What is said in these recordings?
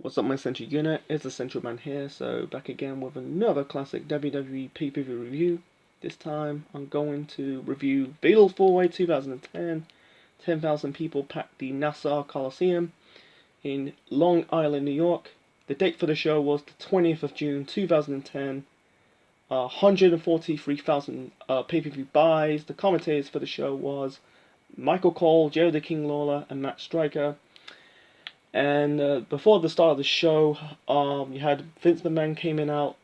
What's up, my Central Unit? It's the Central Man here, so back again with another classic WWE pay-per-view review. This time I'm going to review Fatal 4-Way 2010. 10,000 people packed the Nassau Coliseum in Long Island, New York. The date for the show was the 20th of June 2010. 143,000 pay-per-view buys. The commentators for the show was Michael Cole, Jerry the King Lawler, and Matt Striker. And before the start of the show, you had Vince McMahon came in out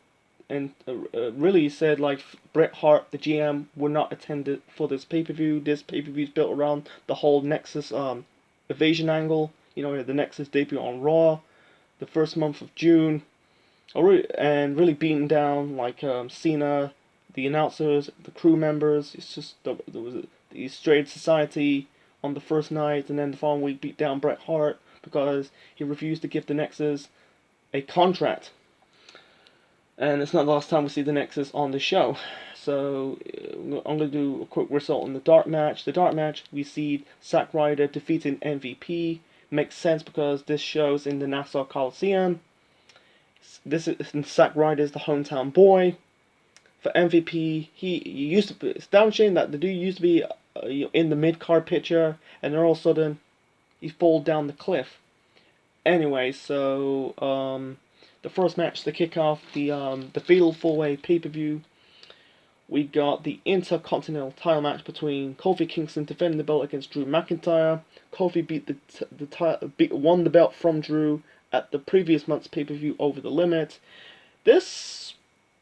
and really said like Bret Hart, the GM, would not attend it for this pay-per-view. This pay-per-view is built around the whole Nexus evasion angle. You know, the Nexus debut on Raw, the first month of June, and really beating down like Cena, the announcers, the crew members. It's just there was the Straight Society on the first night, and then the following week beat down Bret Hart because he refused to give the Nexus a contract. And it's not the last time we see the Nexus on the show. So I'm going to do a quick result on the dark match. The dark match, we see Zack Ryder defeating MVP. Makes sense because this show's in the Nassau Coliseum. This is Zack Ryder's the hometown boy. For MVP, he used to be, it's damn shame that the dude used to be in the mid-card picture, and then all of a sudden he fall down the cliff. Anyway, so the first match to kick off the Fatal 4-Way pay-per-view, we got the Intercontinental title match between Kofi Kingston defending the belt against Drew McIntyre. Kofi won the belt from Drew at the previous month's pay-per-view Over the Limit. This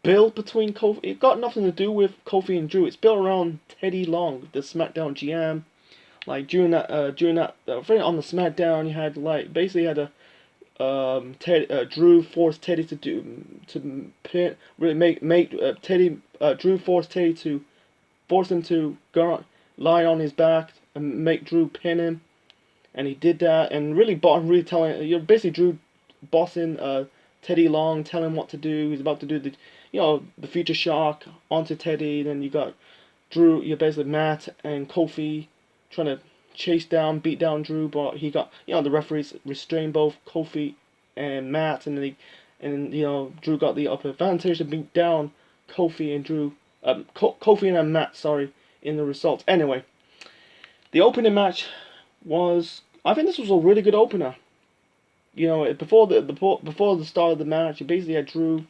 build between Kofi, it got nothing to do with Kofi and Drew. It's built around Teddy Long, the SmackDown GM. Like during that on the SmackDown, you had like basically had a Drew forced Teddy Drew forced Teddy to force him to go lie on his back and make Drew pin him, and he did that, and really telling you're basically Drew bossing Teddy Long, telling him what to do. He's about to do the future shock onto Teddy. Then you got Drew, you're basically Matt and Kofi trying to beat down Drew, but he got, the referees restrained both Kofi and Matt, and then Drew got the upper advantage to beat down Kofi and Drew, Kofi and Matt, sorry, in the results. Anyway, the opening match was, I think this was a really good opener. Before the start of the match, you basically had Drew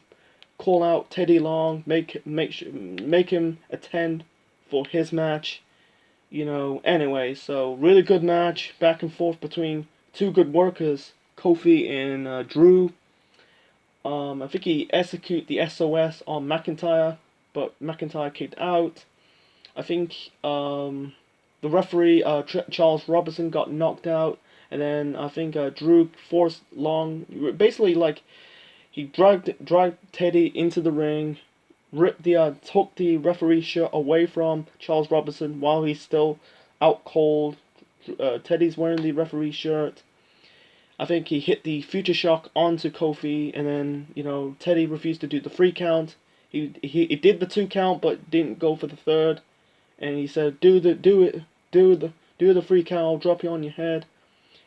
call out Teddy Long, make him attend for his match. Anyway, so really good match, back and forth between two good workers, Kofi and Drew. I think he executed the SOS on McIntyre, but McIntyre kicked out. I think the referee, Charles Robinson, got knocked out, and then I think Drew forced Long, basically like, he dragged Teddy into the ring, took the referee shirt away from Charles Robinson while he's still out cold. Teddy's wearing the referee shirt. I think he hit the future shock onto Kofi, and then Teddy refused to do the 3 count. He did the 2 count but didn't go for the 3rd, and he said do the 3 count. I'll drop you on your head.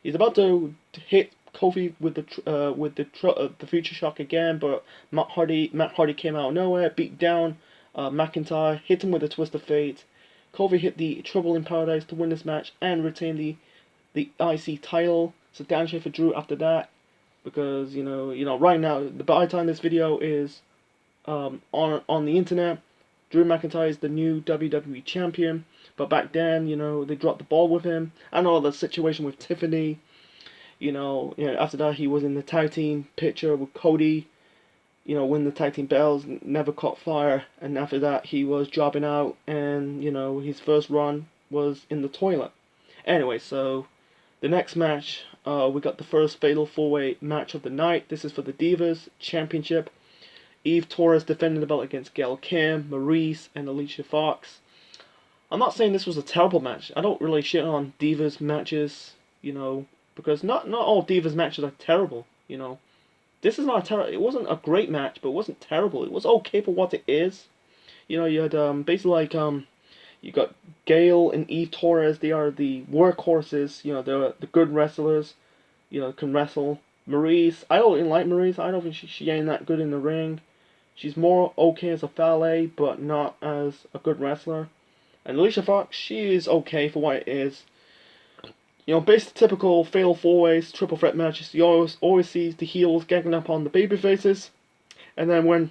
He's about to hit Kofi with the future shock again, but Matt Hardy came out of nowhere, beat down McIntyre, hit him with a twist of fate. Kofi hit the Trouble in Paradise to win this match and retain the IC title. So down shame for Drew after that, because right now, by the time this video is on the internet, Drew McIntyre is the new WWE champion. But back then, they dropped the ball with him. I know the situation with Tiffany. After that he was in the tag team picture with Cody, win the tag team belts, never caught fire, and after that he was jobbing out, and his first run was in the toilet. Anyway, so the next match, we got the first Fatal 4-Way match of the night. This is for the Divas Championship. Eve Torres defending the belt against Gail Kim, Maurice, and Alicia Fox. I'm not saying this was a terrible match. I don't really shit on Divas matches, because not all Divas matches are terrible, This is not it wasn't a great match, but it wasn't terrible. It was okay for what it is. You had basically like you got Gail and Eve Torres. They are the workhorses. They're the good wrestlers. Can wrestle Maurice, I don't really like Maurice. I don't think she ain't that good in the ring. She's more okay as a valet, but not as a good wrestler. And Alicia Fox, she is okay for what it is. You know, based typical fatal four-ways, triple threat matches, you always see the heels ganging up on the baby faces, and then one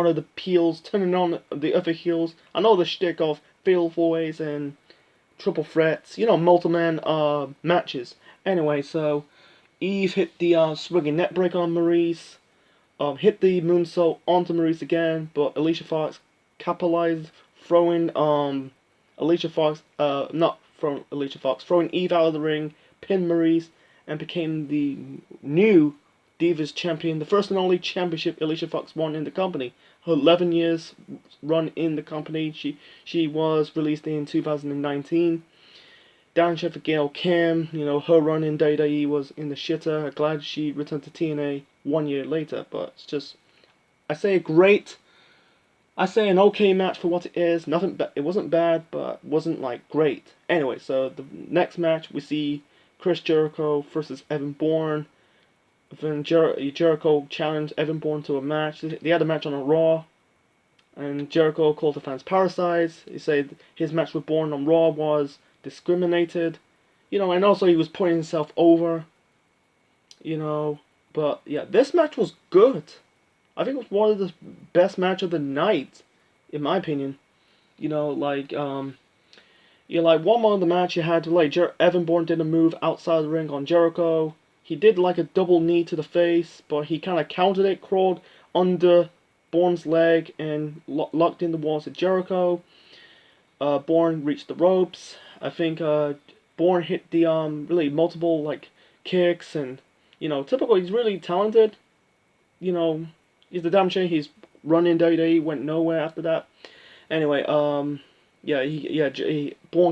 of the heels turning on the other heels. I know the shtick of fatal four-ways and triple threats, you know, multi-man matches. Anyway, so Eve hit the swinging neck break on Maurice, hit the moonsault onto Maurice again, but Alicia Fox capitalized, throwing Alicia Fox, not throwing Alicia Fox, throwing Eve out of the ring, pinned Maurice, and became the new Divas champion, the first and only championship Alicia Fox won in the company. Her 11 years run in the company. She was released in 2019. Down for Gail Kim, you know, her run in WWE was in the shitter. I'm glad she returned to TNA 1 year later, but it's just, I say great. I say an okay match for what it is. Nothing, it wasn't bad, but wasn't like great. Anyway, so the next match we see Chris Jericho versus Evan Bourne. Then Jericho challenged Evan Bourne to a match. They had a match on a Raw, and Jericho called the fans parasites. He said his match with Bourne on Raw was discriminated, you know, and also he was putting himself over, you know. But yeah, this match was good. I think it was one of the best match of the night, in my opinion. You know, like like one more of the match you had, like Evan Bourne did a move outside the ring on Jericho. He did like a double knee to the face, but he kind of countered it, crawled under Bourne's leg and locked in the walls of Jericho. Bourne reached the ropes. I think Bourne hit the really multiple like kicks, and you know, typical. He's really talented. You know, he's the damn shame he's running WWE, went nowhere after that. Anyway, Bourne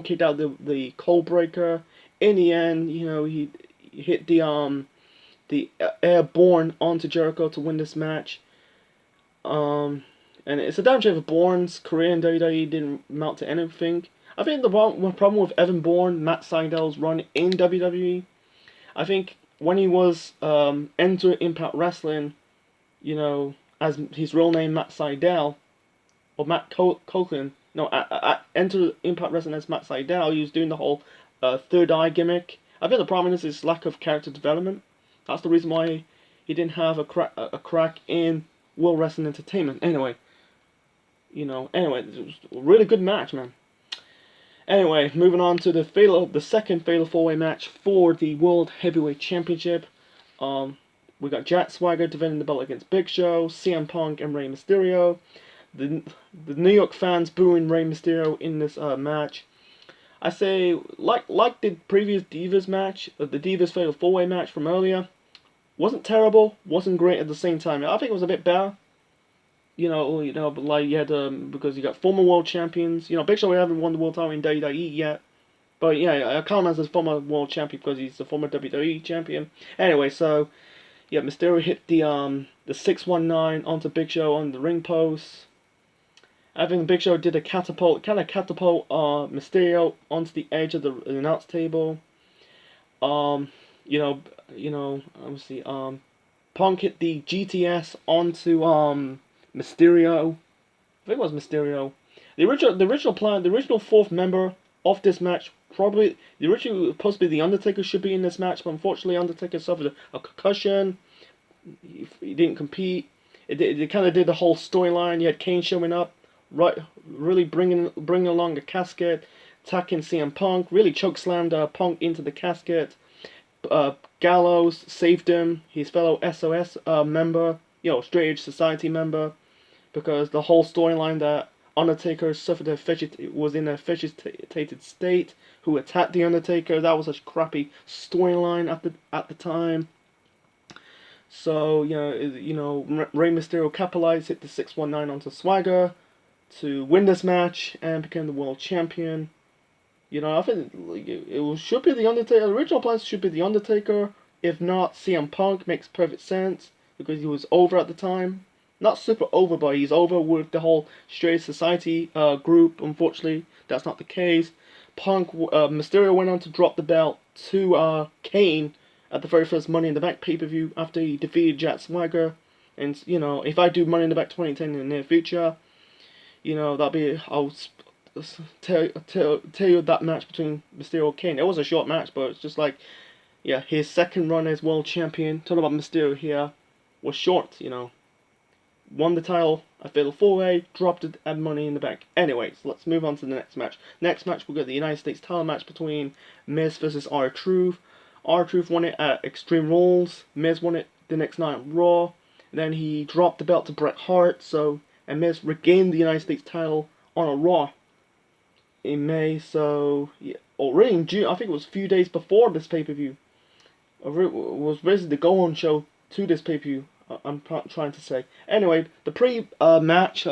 kicked out the cold breaker. In the end, you know, he hit the airborne onto Jericho to win this match. And it's a damn shame if Bourne's career in WWE didn't amount to anything. I think the problem with Evan Bourne, Matt Seidel's run in WWE, I think when he was entering Impact Wrestling, you know, as his real name Matt Seidel, or Matt Coughlin, no, enter Impact Wrestling as Matt Seidel, he was doing the whole third eye gimmick. I think the problem is his lack of character development. That's the reason why he didn't have a crack in World Wrestling Entertainment. Anyway, you know, it was a really good match, man. Anyway, moving on to the second Fatal 4-Way match for the World Heavyweight Championship. We got Jack Swagger defending the belt against Big Show, CM Punk, and Rey Mysterio. The New York fans booing Rey Mysterio in this match. I say, like the previous Divas match, the Divas Fatal 4-Way match from earlier, wasn't terrible, wasn't great at the same time. I think it was a bit better. You know, but like you had because you got former world champions. You know, Big Show haven't won the world title in WWE yet, but yeah, I count him as a former world champion because he's the former WWE champion. Anyway, so yeah, Mysterio hit the 619 onto Big Show on the ring post. I think Big Show did a catapult Mysterio onto the edge of the announce table. Obviously, Punk hit the GTS onto Mysterio. I think it was Mysterio. The original fourth member of this match, probably the original supposed to be the Undertaker, should be in this match, but unfortunately Undertaker suffered a concussion. He didn't compete. It kind of did the whole storyline. You had Kane showing up, right, really bringing along a casket, attacking CM Punk, really chokeslammed Punk into the casket. Gallows saved him, his fellow SOS member, you know, Straight Edge Society member, because the whole storyline that Undertaker was in a vegetated state, who attacked the Undertaker. That was a crappy storyline at the time. So you know, Rey Mysterio capitalized, hit the 619 onto Swagger to win this match and became the world champion. You know, I think it should be the Undertaker. The original plans should be the Undertaker. If not, CM Punk makes perfect sense because he was over at the time. Not super over, but he's over with the whole Straight Society group. Unfortunately, that's not the case. Mysterio went on to drop the belt to Kane at the very first Money in the Bank pay-per-view after he defeated Jack Swagger. And you know, if I do Money in the Bank 2010 in the near future, you know, I'll tell you that match between Mysterio and Kane. It was a short match, but it's just like, yeah, his second run as world champion. Talking about Mysterio here was short, you know. Won the title at Fatal 4-Way, dropped it at Money in the Bank. Anyways, let's move on to the next match. Next match, we'll get the United States title match between Miz versus R-Truth. R-Truth won it at Extreme Rules. Miz won it the next night on Raw. Then he dropped the belt to Bret Hart, and Miz regained the United States title on a Raw in May. So, yeah, already in June, I think it was a few days before this pay-per-view. It was basically the go-on show to this pay-per-view. I'm trying to say. Anyway, the pre-match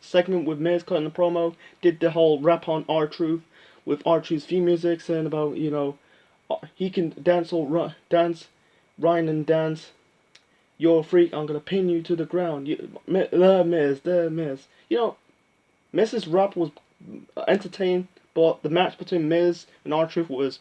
segment with Miz cutting the promo did the whole rap on R-Truth with R-Truth's theme music, saying about, you know, he can dance Ryan and dance. You're a freak. I'm gonna pin you to the ground. The Miz. You know, Miz's rap was entertaining, but the match between Miz and R-Truth was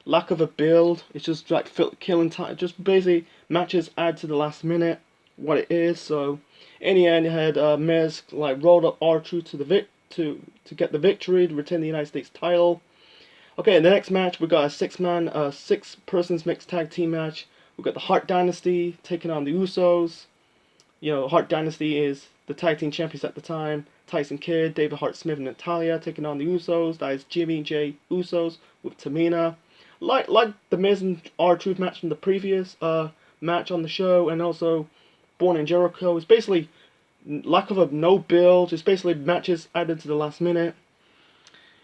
lack of a build. It's just like killing time. Just basically matches add to the last minute what it is. So in the end, you had Miz like rolled up R-Truth to get the victory to retain the United States title. Okay, in the next match we got a six persons mixed tag team match. We got the Hart Dynasty taking on the Usos. You know, Hart Dynasty is the tag team champions at the time. Tyson Kidd, David Hart Smith, and Natalia taking on the Usos. That is Jimmy and Jay Usos with Tamina. Like the Miz and R-Truth match from the previous match on the show, and also Born in Jericho. It's basically lack of no build. It's basically matches added to the last minute.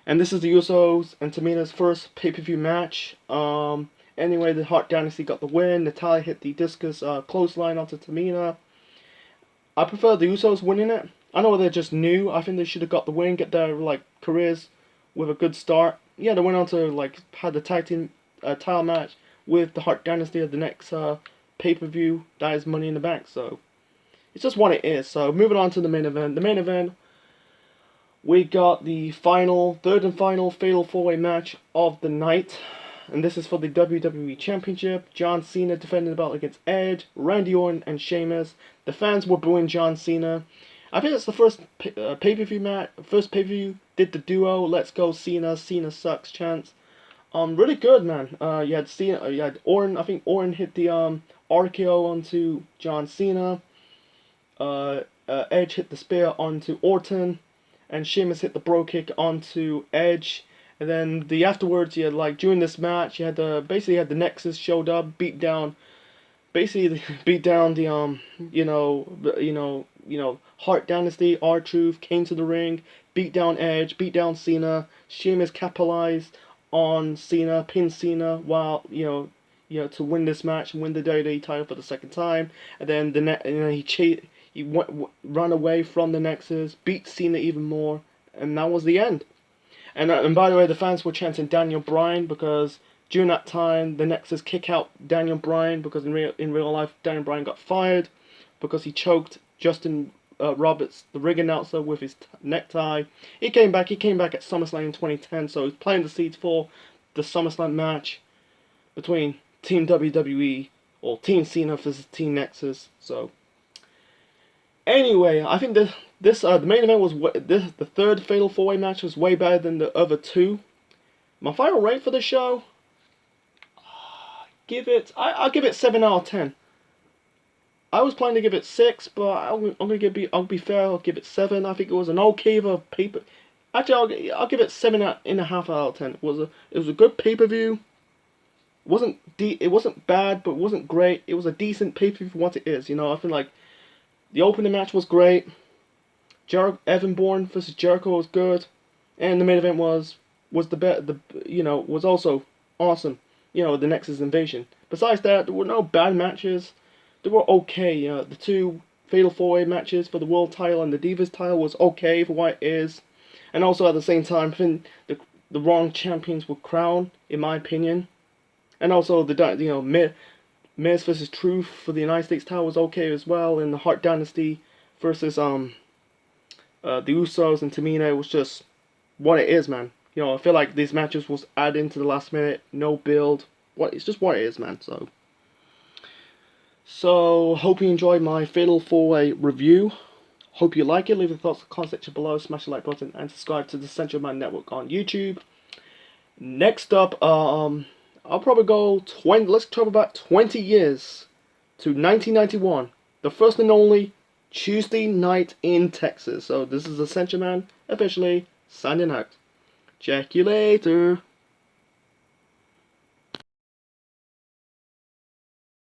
And this is the Usos and Tamina's first pay-per-view match. Anyway, the Hart Dynasty got the win. Natalia hit the discus clothesline onto Tamina. I prefer the Usos winning it. I know they're just new. I think they should have got the win, get their like careers with a good start. Yeah, they went on to like had the tag team title match with the Hart Dynasty at the next pay-per-view. That is Money in the Bank. So it's just what it is. So moving on to the main event. The main event, we got the third and final Fatal 4-Way match of the night. And this is for the WWE Championship. John Cena defending the belt against Edge, Randy Orton, and Sheamus. The fans were booing John Cena. I think it's the first pay-per-view match. First pay-per-view did the duo "Let's Go Cena, Cena Sucks" chants. Really good, man. You had Cena, you had Orton. I think Orton hit the RKO onto John Cena. Edge hit the spear onto Orton, and Sheamus hit the bro kick onto Edge. And then afterwards, you had like during this match, you had basically the Nexus showed up, beat down the Hart Dynasty. R-Truth came to the ring, beat down Edge, beat down Cena. Sheamus capitalized on Cena, pinned Cena while to win this match and win the WWE title for the second time. And then he ran away from the Nexus, beat Cena even more, and that was the end. And by the way, the fans were chanting Daniel Bryan because during that time the Nexus kick out Daniel Bryan because in real life Daniel Bryan got fired because he choked Justin Roberts, the ring announcer, with his necktie. He came back at SummerSlam in 2010, so he's playing the seeds for the SummerSlam match between Team WWE or Team Cena versus Team Nexus. So anyway, I think the main event was the third Fatal 4-Way match was way better than the other two. My final rate for the show, I'll give it 7 out of 10. I was planning to give it 6, but I'll be fair. I'll give it 7. I think it was an okay paper. Actually, I'll give it 7.5 out of 10. It was a good pay-per-view. It wasn't bad, but it wasn't great. It was a decent pay-per-view for what it is. You know, I feel like the opening match was great. Evan Bourne versus Jericho was good, and the main event was also awesome. You know, the Nexus Invasion. Besides that, there were no bad matches. They were okay. The two Fatal 4-Way matches for the World title and the Divas title was okay for what it is. And also at the same time, I think the wrong champions were crowned, in my opinion. And also Miz versus Truth for the United States title was okay as well. And the Hart Dynasty versus the Usos and Tamina, it was just what it is, man. You know, I feel like these matches was added into the last minute, no build. It's just what it is, man. So hope you enjoyed my Fatal 4-Way review. Hope you like it. Leave your thoughts in the comment section below. Smash the like button and subscribe to the Central Man Network on YouTube. Next up, I'll probably go 20. Let's talk about 20 years to 1991, the first and only Tuesday night in Texas. So this is the Central Man officially signing out. Check you later.